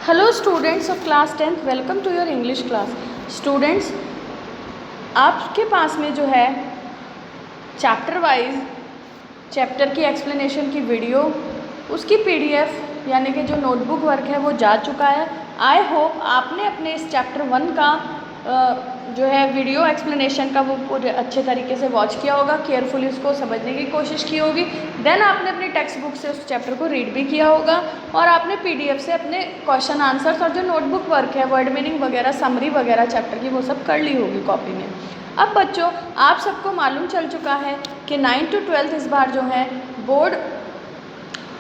Hello students of class 10th, welcome to your English class. Students, आपके पास में जो है चैप्टर वाइज चैप्टर की एक्सप्लेनेशन की वीडियो, उसकी पीडीएफ यानी कि जो नोटबुक वर्क है वो जा चुका है। आई होप आपने अपने इस चैप्टर 1 का जो है वीडियो एक्सप्लेनेशन का वो पूरे अच्छे तरीके से वॉच किया होगा, केयरफुली उसको समझने की कोशिश की होगी। देन आपने अपनी टेक्स्ट बुक से उस चैप्टर को रीड भी किया होगा और आपने पीडीएफ से अपने क्वेश्चन आंसर्स और जो नोटबुक वर्क है, वर्ड मीनिंग वगैरह, समरी वगैरह चैप्टर की, वो सब कर ली होगी कॉपी में। अब बच्चों, आप सबको मालूम चल चुका है कि 9th to 12th इस बार जो है बोर्ड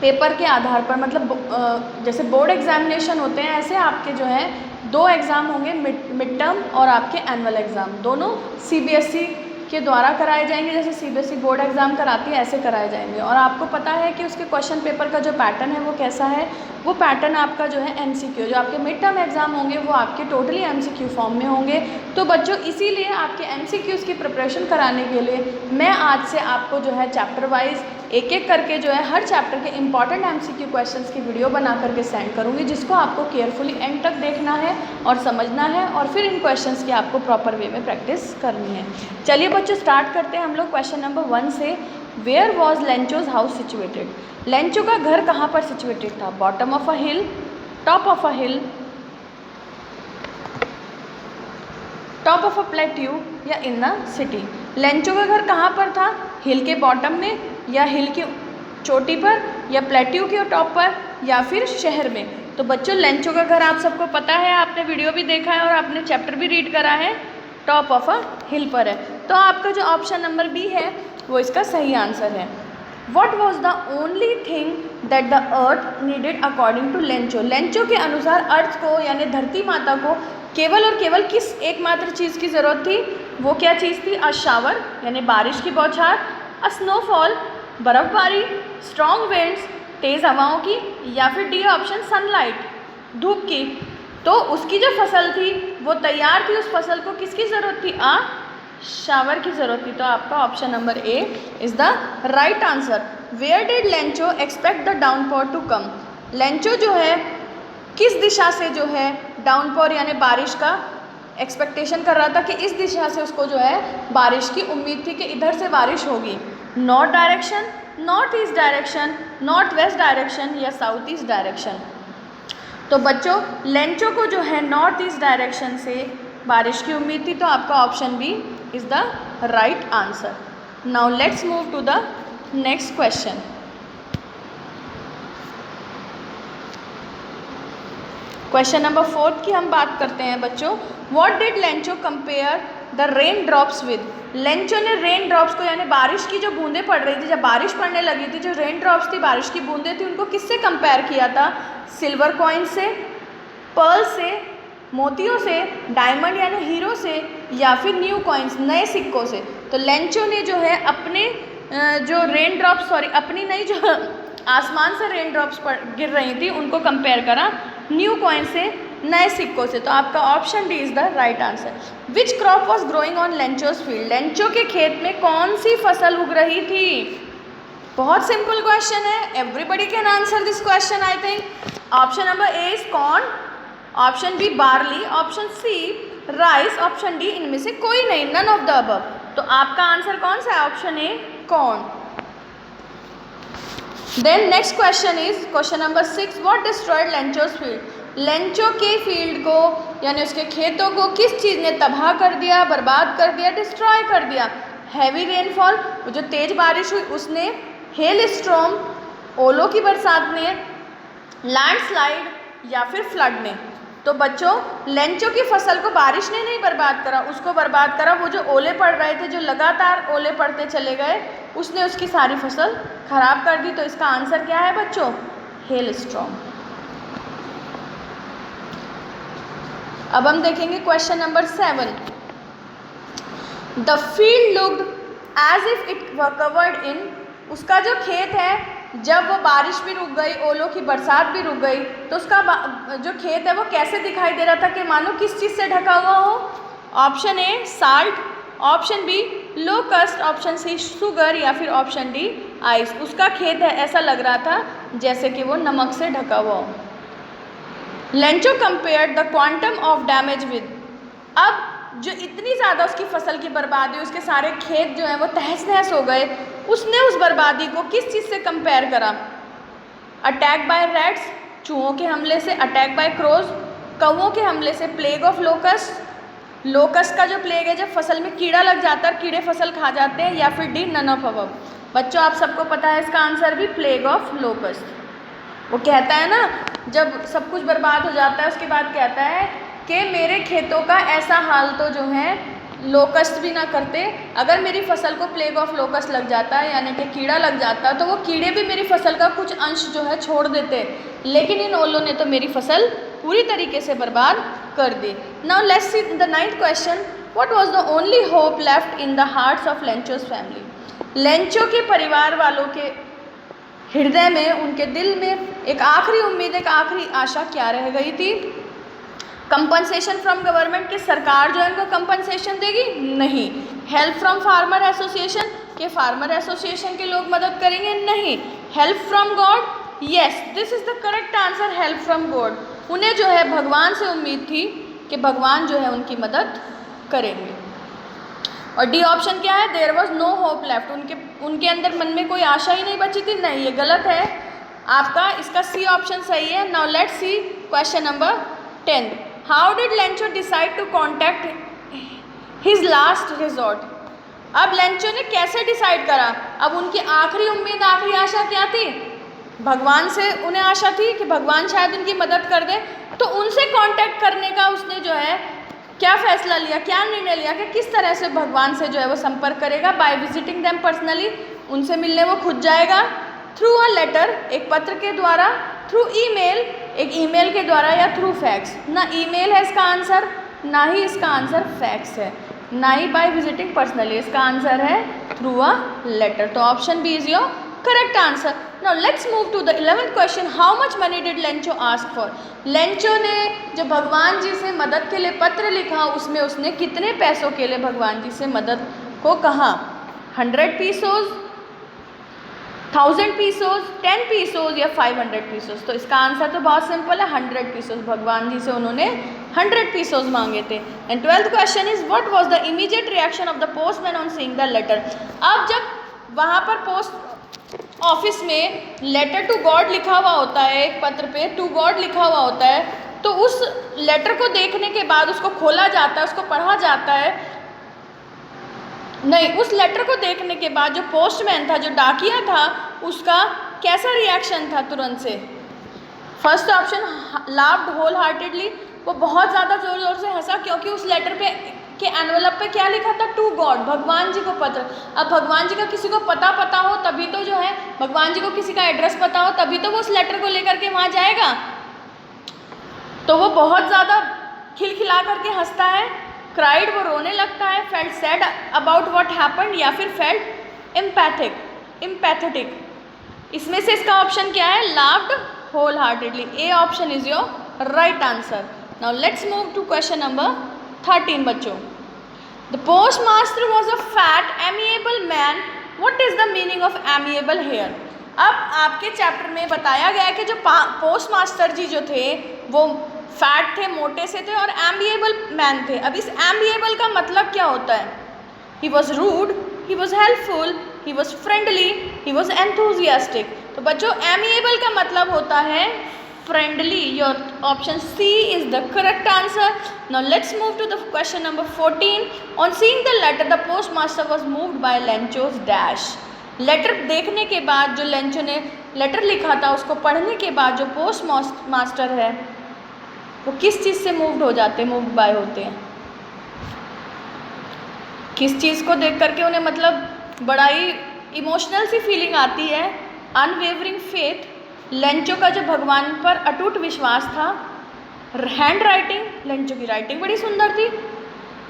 पेपर के आधार पर, मतलब जैसे बोर्ड एग्जामिनेशन होते हैं ऐसे आपके जो है 2 एग्ज़ाम होंगे, मिड टर्म और आपके एनुअल एग्ज़ाम। दोनों सीबीएसई के द्वारा कराए जाएंगे, जैसे सीबीएसई बोर्ड एग्ज़ाम कराती है ऐसे कराए जाएंगे। और आपको पता है कि उसके क्वेश्चन पेपर का जो पैटर्न है वो कैसा है। वो पैटर्न आपका जो है एमसीक्यू, जो आपके मिड टर्म एग्ज़ाम होंगे वो आपके टोटली एमसीक्यू फॉर्म में होंगे। तो बच्चों, इसीलिए आपके एमसीक्यूज़ की प्रिपरेशन कराने के लिए मैं आज से आपको जो है चैप्टर वाइज एक एक करके जो है हर चैप्टर के इंपॉर्टेंट एमसीक्यू क्वेश्चंस की वीडियो बना करके सेंड करूँगी, जिसको आपको केयरफुली एंड तक देखना है और समझना है और फिर इन क्वेश्चंस की आपको प्रॉपर वे में प्रैक्टिस करनी है। चलिए बच्चों, स्टार्ट करते हैं हम लोग क्वेश्चन नंबर 1 से। Where was Lencho's house situated? Lencho का घर कहाँ पर सिचुएटेड था? Bottom of a hill, top of a hill, top of a plateau या इन द सिटी? लेंचो का घर कहाँ पर था? हिल के बॉटम में या हिल की चोटी पर या प्लेट्यू के टॉप पर या फिर शहर में? तो बच्चों, लेंचो का घर आप सबको पता है, आपने वीडियो भी देखा है और आपने चैप्टर भी रीड करा है, टॉप ऑफ अ हिल पर है। तो आपका जो ऑप्शन नंबर बी है वो इसका सही आंसर है। What was the only thing that the earth needed according to Lencho? Lencho के अनुसार अर्थ को यानी धरती माता को केवल और केवल किस एकमात्र चीज़ की ज़रूरत थी? वो क्या चीज़ थी? अ शावर यानी बारिश की बौछार, अ स्नोफॉल बर्फबारी, स्ट्रॉन्ग विंड्स तेज़ हवाओं की, या फिर डी ऑप्शन सनलाइट धूप की। तो उसकी जो फसल थी वो तैयार थी, उस फसल को किसकी ज़रूरत थी? शावर की ज़रूरत थी। तो आपका option number A is the right answer. Where did Lencho expect the downpour to come? Lencho जो है किस दिशा से जो है डाउनपोर यानी बारिश का एक्सपेक्टेशन कर रहा था कि इस दिशा से उसको जो है बारिश की उम्मीद थी कि इधर से बारिश होगी? North direction, north east direction, north west direction या साउथ ईस्ट डायरेक्शन? तो बच्चों, लेंचो को जो है नॉर्थ ईस्ट डायरेक्शन से बारिश की उम्मीद थी। तो आपका option B is the right answer. Now let's move to the next question. Question number 4 की हम बात करते हैं बच्चों। What did Lencho compare the rain drops with? Lencho ने रेन ड्रॉप्स को यानी बारिश की जो बूंदें पड़ रही थी, जब बारिश पड़ने लगी थी, जो रेन ड्रॉप्स थी, बारिश की बूंदें थी, उनको किससे कंपेयर किया था? सिल्वर कॉइन से, पर्ल से, मोतियों से, डायमंड यानी हीरो से, या फिर न्यू कॉइन्स नए सिक्कों से? तो लेंचो ने जो है अपने जो रेन ड्रॉप्स, सॉरी अपनी नहीं, जो आसमान से रेन ड्रॉप्स गिर रही थी उनको कंपेयर करा न्यू कॉइन से, नए सिक्कों से। तो आपका option D is the right answer. Which crop was growing on Lencho's field? Lencho के खेत में कौन सी फसल उग रही थी? बहुत सिंपल क्वेश्चन है, everybody can answer this question I think. Option number A is corn, option B barley, option C rice, option D इनमें से कोई नहीं, नन ऑफ द अबव। तो आपका आंसर कौन सा है? Option A corn. Then next question is question number 6। What destroyed Lencho's field? Lencho के फील्ड को यानी उसके खेतों को किस चीज़ ने तबाह कर दिया, बर्बाद कर दिया, डिस्ट्रॉय कर दिया? हैवी रेनफॉल, जो तेज बारिश हुई उसने, हेल स्टॉर्म ओलों की बरसात ने, लैंडस्लाइड या फिर फ्लड ने? तो बच्चों, लेंचो की फसल को बारिश ने नहीं बर्बाद करा, उसको बर्बाद करा वो जो ओले पड़ रहे थे, जो लगातार ओले पड़ते चले गए, उसने उसकी सारी फसल खराब कर दी। तो इसका आंसर क्या है बच्चों? Hailstorm. अब हम देखेंगे question number 7। The field looked as if it were covered in? उसका जो खेत है, जब वो बारिश भी रुक गई, ओलों की बरसात भी रुक गई, तो उसका जो खेत है वो कैसे दिखाई दे रहा था कि मानो किस चीज़ से ढका हुआ हो? Option A salt, option B locust, option C sugar या फिर ऑप्शन डी आइस। उसका खेत है ऐसा लग रहा था जैसे कि वो नमक से ढका हुआ हो। Lencho compared the quantum of damage with, अब जो इतनी ज़्यादा उसकी फसल की बर्बादी, उसके सारे खेत जो हैं वो तहस नहस हो गए, उसने उस बर्बादी को किस चीज़ से कंपेयर करा? अटैक बाय रैट्स, चूहों के हमले से, अटैक बाय क्रोज, कौवों के हमले से, प्लेग ऑफ लोकस्ट, लोकस्ट का जो प्लेग है जब फसल में कीड़ा लग जाता है, कीड़े फसल खा जाते हैं, या फिर डी नन ऑफ अबव। बच्चों आप सबको पता है इसका आंसर भी प्लेग ऑफ लोकस्ट। वो कहता है ना जब सब कुछ बर्बाद हो जाता है उसके बाद कहता है कि मेरे खेतों का ऐसा हाल तो जो है लोकस्ट भी ना करते, अगर मेरी फसल को प्लेग ऑफ लोकस्ट लग जाता है यानी कि कीड़ा लग जाता तो वो कीड़े भी मेरी फसल का कुछ अंश जो है छोड़ देते, लेकिन इन ओलों ने तो मेरी फसल पूरी तरीके से बर्बाद कर दी। Now let's see the 9th question, what was the only hope left in the hearts of Lencho's family? Lencho के परिवार वालों के हृदय में, उनके दिल में एक आखिरी उम्मीद, एक आखिरी आशा क्या रह गई थी? कंपनसेशन फ्रॉम गवर्नमेंट, कि सरकार जो है इनको कंपनसेशन देगी? नहीं। हेल्प फ्रॉम फार्मर एसोसिएशन, के फार्मर एसोसिएशन के लोग मदद करेंगे? नहीं। Help from God, yes this is the correct answer, help from God. उन्हें जो है भगवान से उम्मीद थी कि भगवान जो है उनकी मदद करेंगे। और डी ऑप्शन क्या है? There was no hope left, उनके अंदर मन में कोई आशा ही नहीं बची थी। नहीं, ये गलत है आपका, इसका सी ऑप्शन सही है। Now let's see question number 10, how did Lencho decide to contact his last resort? अब लेंचो ने कैसे डिसाइड करा? अब उनकी आखिरी उम्मीद, आखिरी आशा क्या थी? भगवान से उन्हें आशा थी कि भगवान शायद उनकी मदद कर दे, तो उनसे कांटेक्ट करने का उसने जो है क्या फैसला लिया, क्या निर्णय लिया कि किस तरह से भगवान से जो है वो संपर्क करेगा? बाय विजिटिंग देम पर्सनली, उनसे मिलने वो खुद जाएगा, थ्रू अ लेटर, एक पत्र के द्वारा, थ्रू ईमेल, एक ईमेल के द्वारा, या थ्रू फैक्स। ना ईमेल है इसका आंसर, ना ही इसका आंसर फैक्स है, ना ही बाय विजिटिंग पर्सनली, इसका आंसर है थ्रू अ लेटर। तो option B is your correct answer. Now let's move to the 11th question, how much money did Lencho ask for? Lencho ने जो भगवान जी से मदद के लिए पत्र लिखा उसमें उसने कितने पैसों के लिए भगवान जी से मदद को कहा? 100 पीसोज, 1000 पीसोज, 10 पीसोज, या 500 पीसोज? तो इसका आंसर तो बहुत सिंपल है, 100 पीसोज। भगवान जी से उन्होंने 100 पीसोज मांगे थे। And 12th question is what was the immediate reaction of the postman on seeing the letter? अब जब वहाँ पर पोस्ट ऑफिस में लेटर टू गॉड लिखा हुआ होता है, एक पत्र पे टू गॉड लिखा हुआ होता है, तो उस लेटर को देखने के बाद उसको खोला जाता है, उसको पढ़ा जाता है, नहीं, उस लेटर को देखने के बाद जो पोस्टमैन था, जो डाकिया था, उसका कैसा रिएक्शन था तुरंत से? First option, laughed wholeheartedly, वो बहुत ज़्यादा ज़ोर ज़ोर से हंसा, क्योंकि उस लेटर पे के एनवेलप पे क्या लिखा था? टू गॉड, भगवान जी को पत्र। अब भगवान जी का किसी को पता हो तभी तो जो है, भगवान जी को किसी का एड्रेस पता हो तभी तो वो उस लेटर को लेकर के वहाँ जाएगा। तो वो बहुत ज़्यादा खिलखिला करके हंसता है, क्राइड, वो रोने लगता है, felt sad about what happened, या फिर फेल्ट एम्पैथेटिक। इसमें से इसका ऑप्शन क्या है? Laughed wholeheartedly. A option is your right answer. Now let's move to question number 13 बच्चों। The postmaster was a fat amiable man, what is the meaning of amiable here? अब आपके chapter में बताया गया है कि जो post master जी जो थे वो फैट थे, मोटे से थे, और एमिएबल मैन थे। अब इस एमिएबल का मतलब क्या होता है? He was rude, he was helpful, he was friendly, he was enthusiastic. तो बच्चों एमिएबल का मतलब होता है friendly. Your option C is the correct answer. Now let's move to the question number 14. On seeing the letter, the postmaster was moved by Lencho's dash. Letter देखने के बाद जो लेंचो ने लेटर लिखा था उसको पढ़ने के बाद जो पोस्ट मास्टर है वो किस चीज़ से मूव्ड हो जाते हैं, मूव्ड बाय होते हैं? किस चीज़ को देख करके उन्हें मतलब बड़ा ही इमोशनल सी फीलिंग आती है? अनवेवरिंग फेथ, लेंचो का जो भगवान पर अटूट विश्वास था, हैंड राइटिंग, लेंचो की राइटिंग बड़ी सुंदर थी,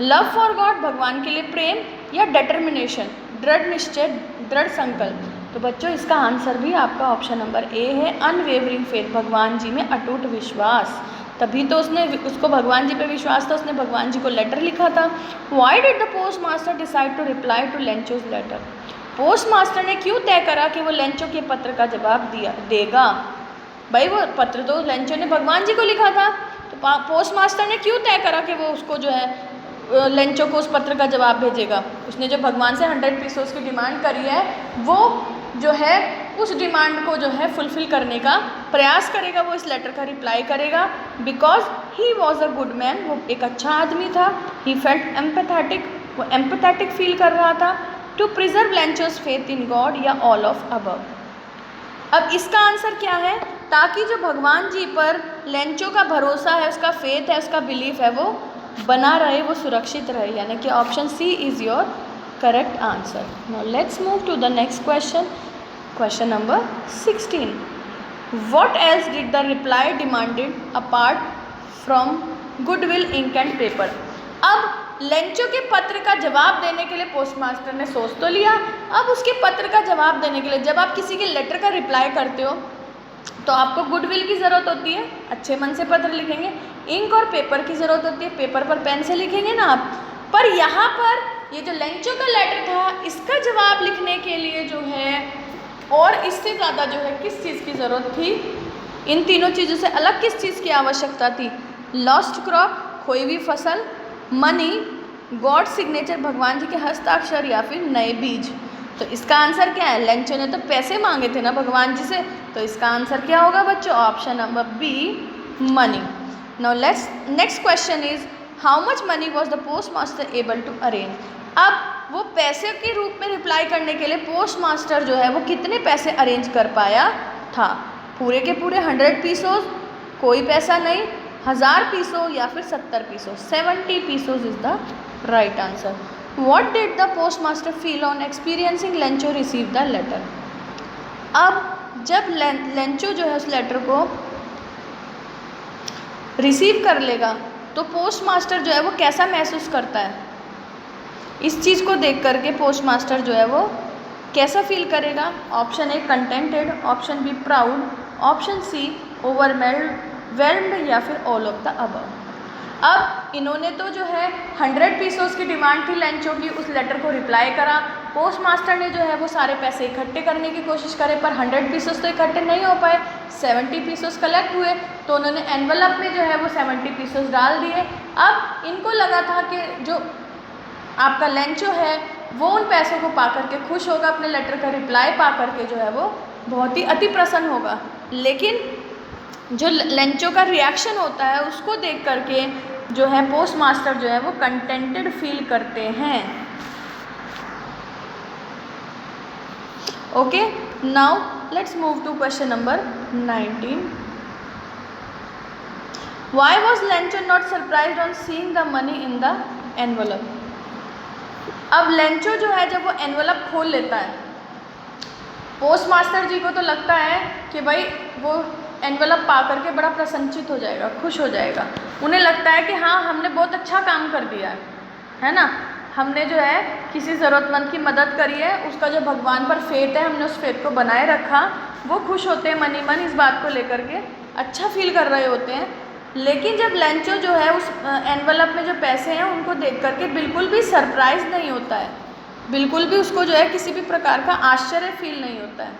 लव फॉर गॉड, भगवान के लिए प्रेम, या डिटर्मिनेशन, दृढ़ निश्चय, दृढ़ संकल्प। तो बच्चों इसका आंसर भी आपका ऑप्शन नंबर ए है, अनवेवरिंग फेथ, भगवान जी में अटूट विश्वास। तभी तो उसको भगवान जी पे विश्वास था, उसने भगवान जी को लेटर लिखा था। Why did the postmaster decide to reply to Lencho's letter? Postmaster ने क्यों तय करा कि वो लेंचो के पत्र का जवाब देगा? भाई वो पत्र तो लेंचो ने भगवान जी को लिखा था, तो पोस्ट मास्टर ने क्यों तय करा कि वो उसको जो है लेंचो को उस पत्र का जवाब भेजेगा। उसने जो भगवान से 100 पीसोस की डिमांड करी है वो जो है उस डिमांड को जो है फुलफ़िल करने का प्रयास करेगा, वो इस लेटर का रिप्लाई करेगा। Because he was a good man, वो एक अच्छा आदमी था। ही फेल्ट एम्पैथेटिक, वो एम्पैथेटिक फील कर रहा था। To preserve Lencho's faith in God या ऑल ऑफ अबव। अब इसका आंसर क्या है, ताकि जो भगवान जी पर लेंचो का भरोसा है, उसका फेथ है, उसका बिलीफ है, वो बना रहे, वो सुरक्षित रहे, यानी कि option C is your correct answer. Now let's move to the next question, question number 16। What else did the reply demanded apart from goodwill ink and paper. अब लेंचो के पत्र का जवाब देने के लिए पोस्टमास्टर ने सोच तो लिया। अब उसके पत्र का जवाब देने के लिए, जब आप किसी के लेटर का रिप्लाई करते हो तो आपको गुडविल की ज़रूरत होती है, अच्छे मन से पत्र लिखेंगे। इंक और पेपर की ज़रूरत होती है, पेपर पर पेन से लिखेंगे ना आप। पर यहाँ पर ये जो लेंचो का लेटर था, इसका जवाब लिखने के लिए जो है और इससे ज़्यादा जो है किस चीज़ की ज़रूरत थी, इन तीनों चीज़ों से अलग किस चीज़ की आवश्यकता थी। लॉस्ट क्रॉप, खोई हुई फसल, मनी, गॉड सिग्नेचर, भगवान जी के हस्ताक्षर, या फिर नए बीज। तो इसका आंसर क्या है, लेंचो ने तो पैसे मांगे थे ना भगवान जी से, तो इसका आंसर क्या होगा बच्चों, option number B, money. Now let's next question is how much money was the postmaster able to arrange. अब वो पैसे के रूप में रिप्लाई करने के लिए पोस्ट मास्टर जो है वो कितने पैसे अरेंज कर पाया था। पूरे के पूरे 100 पीसोस, कोई पैसा नहीं, 1000 पीसो या फिर 70 पीसो। 70 pesos is the right answer. What did the postmaster feel on experiencing Lencho receive the letter। अब जब लेंचो जो है उस लेटर को रिसीव कर लेगा तो पोस्ट मास्टर जो है वो कैसा महसूस करता है, इस चीज़ को देख करके पोस्ट मास्टर जो है वो कैसा फील करेगा। Option A contented, option B proud, option C overwhelmed, या फिर ऑल ऑफ द अबव। अब इन्होंने तो जो है 100 पीसोस की डिमांड थी लेंचो की, उस लेटर को रिप्लाई करा। पोस्ट मास्टर ने जो है वो सारे पैसे इकट्ठे करने की कोशिश करे, पर 100 पीसोस तो इकट्ठे नहीं हो पाए, 70 पीसोस कलेक्ट हुए। तो उन्होंने एनवलप में जो है वो 70 पीसोस डाल दिए। अब इनको लगा था कि जो आपका लेंचो है वो उन पैसों को पा करके खुश होगा, अपने लेटर का रिप्लाई पा करके जो है वो बहुत ही अति प्रसन्न होगा। लेकिन जो लेंचो का रिएक्शन होता है उसको देख करके जो है पोस्ट मास्टर जो है वो कंटेंटेड फील करते हैं। Okay, now let's move to question number 19। Why was Lencho not surprised on seeing the money in the envelope. अब लेंचो जो है जब वो एनवलप खोल लेता है, पोस्ट मास्टर जी को तो लगता है कि भाई वो एनवलप पा करके बड़ा प्रसन्नचित हो जाएगा, खुश हो जाएगा। उन्हें लगता है कि हाँ हमने बहुत अच्छा काम कर दिया है ना, हमने जो है किसी ज़रूरतमंद की मदद करी है, उसका जो भगवान पर फेथ है हमने उस फेथ को बनाए रखा। वो खुश होते हैं मनी मन, इस बात को लेकर के अच्छा फील कर रहे होते हैं। लेकिन जब लेंचो जो है उस एनवलप में जो पैसे हैं उनको देख करके बिल्कुल भी सरप्राइज नहीं होता है, बिल्कुल भी उसको जो है किसी भी प्रकार का आश्चर्य फील नहीं होता है।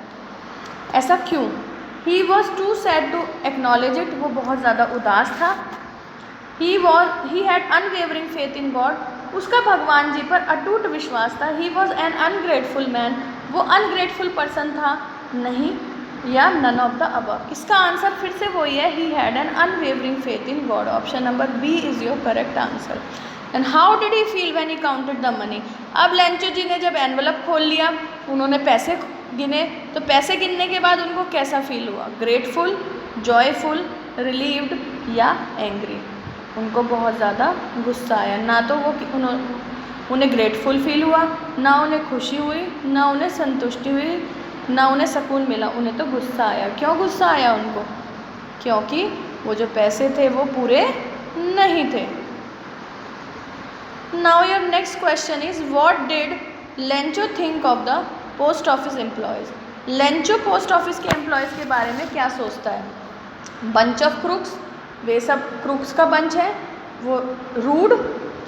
ऐसा क्यों? He was too sad to acknowledge it, वो बहुत ज़्यादा उदास था। He had unwavering faith in God, उसका भगवान जी पर अटूट विश्वास था। He was an ungrateful man, वो अनग्रेटफुल पर्सन था नहीं, या नन ऑफ द अबव। इसका आंसर फिर से वही है, he had an unwavering faith in God. Option number B is your correct answer. And how did he feel when he counted the money. अब Lencho जी ने जब एनवलप खोल लिया, उन्होंने पैसे गिने, तो पैसे गिनने के बाद उनको कैसा फील हुआ? ग्रेटफुल, जॉयफुल, रिलीव्ड या एंग्री। उनको बहुत ज़्यादा गुस्सा आया। ना तो वो उन्हें ग्रेटफुल फील हुआ, ना उन्हें खुशी हुई, ना उन्हें संतुष्टि हुई, ना उन्हें सुकून मिला, उन्हें तो गुस्सा आया। क्यों गुस्सा आया उनको? क्योंकि वो जो पैसे थे वो पूरे नहीं थे। Now your next question is what did Lencho think of the post office employees. Lencho post office के एम्प्लॉयज़ के बारे में क्या सोचता है? बंच ऑफ क्रूक्स, वे सब क्रूक्स का बंच है। वो रूड,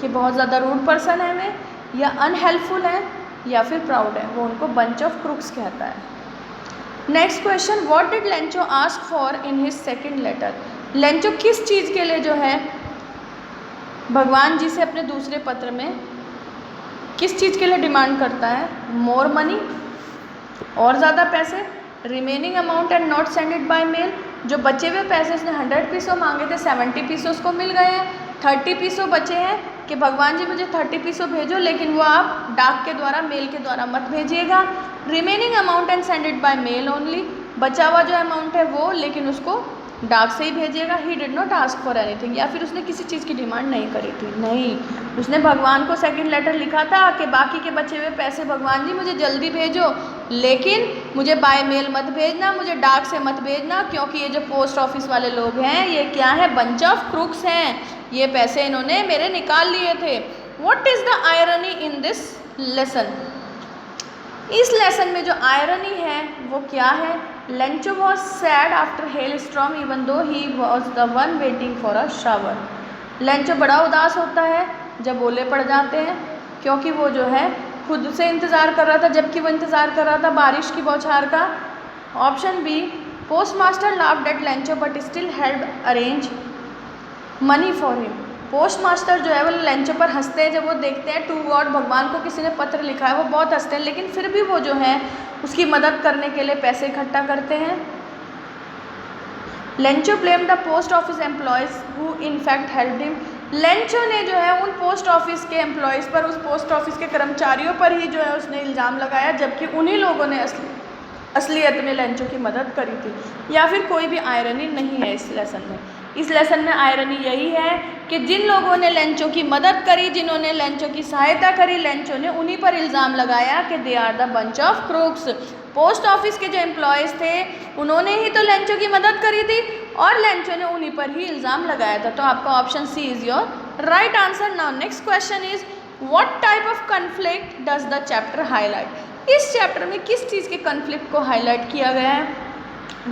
कि बहुत ज़्यादा रूड पर्सन है वे, या अनहेल्पफुल है, या फिर प्राउड है, वो उनको बंच ऑफ क्रूक्स कहता है। Next question, what did Lencho ask for in his second letter. Lencho किस चीज़ के लिए जो है भगवान जी से अपने दूसरे पत्र में किस चीज़ के लिए डिमांड करता है? मोर मनी, और ज़्यादा पैसे, remaining amount and not send it by mail, जो बचे हुए पैसे उसने 100 पीसों मांगे थे 70 पीसों उसको मिल गए हैं, 30 पीसों बचे हैं कि भगवान जी मुझे 30 पीसों भेजो लेकिन वो आप डाक के द्वारा, मेल के द्वारा मत भेजिएगा। Remaining amount and send it by mail only, बचा हुआ जो अमाउंट है वो लेकिन उसको डाक से ही भेजिएगा। He did not ask for anything, या फिर उसने किसी चीज़ की डिमांड नहीं करी थी, नहीं, उसने भगवान को सेकंड लेटर लिखा था कि बाकी के बचे हुए पैसे भगवान जी मुझे जल्दी भेजो लेकिन मुझे बाय मेल मत भेजना, मुझे डाक से मत भेजना, क्योंकि ये जो पोस्ट ऑफिस वाले लोग हैं ये क्या है, बंच ऑफ क्रूक्स हैं, ये पैसे इन्होंने मेरे निकाल लिए थे। What is the irony in this lesson, इस लेसन में जो आयरनी है वो क्या है? Lencho was sad after hello storm even though he was the one waiting for a shower. Lencho बड़ा उदास होता है जब ओले पड़ जाते हैं, क्योंकि वो जो है खुद से इंतज़ार कर रहा था जबकि वो इंतज़ार कर रहा था बारिश की बौछार का। Option B, postmaster laughed at Lencho but still help arrange money for him. Postmaster जो है वो लेंचो पर हंसते हैं जब वो देखते हैं टू गॉड, भगवान को किसी ने पत्र लिखा है, वो बहुत हंसते हैं लेकिन फिर भी वो जो है उसकी मदद करने के लिए पैसे इकट्ठा करते हैं। Lencho blame the post office employees who in fact helped him. Lencho ने जो है उन पोस्ट ऑफिस के एम्प्लॉयज़ पर, उस पोस्ट ऑफिस के कर्मचारियों पर ही जो है उसने इल्ज़ाम लगाया, जबकि उन्हीं लोगों ने असलियत में लेंचो की मदद करी थी। या फिर कोई भी आयरनी नहीं है इस लेसन में। इस लेसन में आयरनी यही है कि जिन लोगों ने लेंचो की मदद करी, जिन्होंने लेंचो की सहायता करी, लेंचो ने उन्हीं पर इल्ज़ाम लगाया कि they are the bunch of crooks. Post office के जो एम्प्लॉयज़ थे उन्होंने ही तो लेंचो की मदद करी थी और लेंचो ने उन्हीं पर ही इल्ज़ाम लगाया था। तो आपका option C is your right answer. Now next question is, what type of conflict does the chapter highlight. इस चैप्टर में किस चीज़ के कन्फ्लिक्ट को हाईलाइट किया गया है?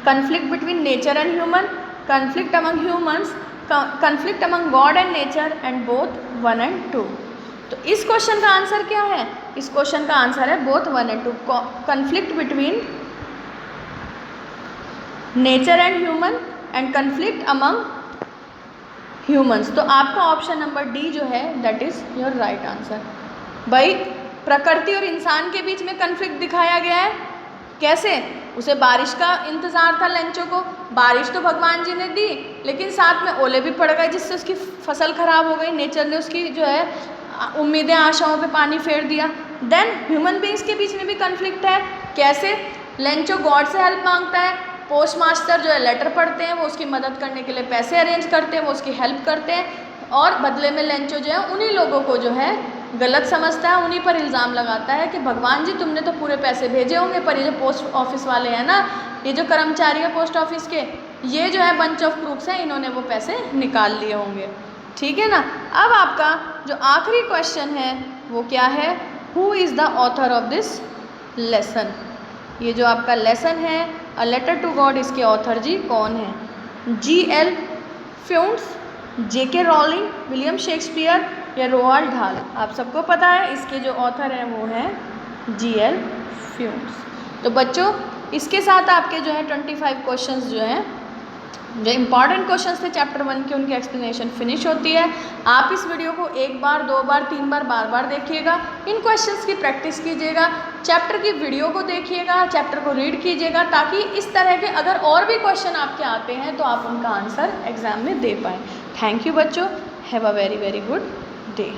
Conflict between nature and human, conflict among humans, conflict among God and nature and both 1 and 2। तो इस क्वेश्चन का आंसर क्या है? इस क्वेश्चन का आंसर है both 1 and 2। conflict between nature and human and conflict among humans। तो आपका ऑप्शन नंबर डी जो है that is your right answer. भाई प्रकृति और इंसान के बीच में कन्फ्लिक्ट दिखाया गया है, कैसे? उसे बारिश का इंतज़ार था लेंचो को, बारिश तो भगवान जी ने दी लेकिन साथ में ओले भी पड़ गए जिससे उसकी फसल खराब हो गई, नेचर ने उसकी जो है उम्मीदें आशाओं पे पानी फेर दिया। देन ह्यूमन बींग्स के बीच में भी कन्फ्लिक्ट है, कैसे? लेंचो गॉड से हेल्प मांगता है, पोस्ट मास्टर जो है लेटर पढ़ते हैं, वो उसकी मदद करने के लिए पैसे अरेंज करते हैं, वो उसकी हेल्प करते हैं और बदले में लेंचो जो है उन्हीं लोगों को जो है गलत समझता है, उन्हीं पर इल्ज़ाम लगाता है कि भगवान जी तुमने तो पूरे पैसे भेजे होंगे पर ये जो पोस्ट ऑफिस वाले हैं ना, ये जो कर्मचारी है पोस्ट ऑफिस के, ये जो है बंच ऑफ क्रूक्स हैं, इन्होंने वो पैसे निकाल लिए होंगे। ठीक है ना। अब आपका जो आखिरी क्वेश्चन है वो क्या है? Who is the author of this lesson. ये जो आपका लेसन है अ लेटर टू गॉड, इसके ऑथर जी कौन है? G.L. Fuentes, J.K. Rowling, William Shakespeare या रोआल्ड डाल। आप सबको पता है इसके जो ऑथर हैं वो हैं G.L. फ्यूंट्स। तो बच्चों इसके साथ आपके जो है 25 क्वेश्चंस जो हैं, जो इंपॉर्टेंट क्वेश्चंस थे चैप्टर 1 के, उनकी एक्सप्लेनेशन फिनिश होती है। आप इस वीडियो को 1 बार 2 बार 3 बार बार बार देखिएगा, इन क्वेश्चंस की प्रैक्टिस कीजिएगा, चैप्टर की वीडियो को देखिएगा, चैप्टर को रीड कीजिएगा ताकि इस तरह के अगर और भी क्वेश्चन आपके आते हैं तो आप उनका आंसर एग्जाम में दे पाएँ। थैंक यू बच्चों, have a very very good day।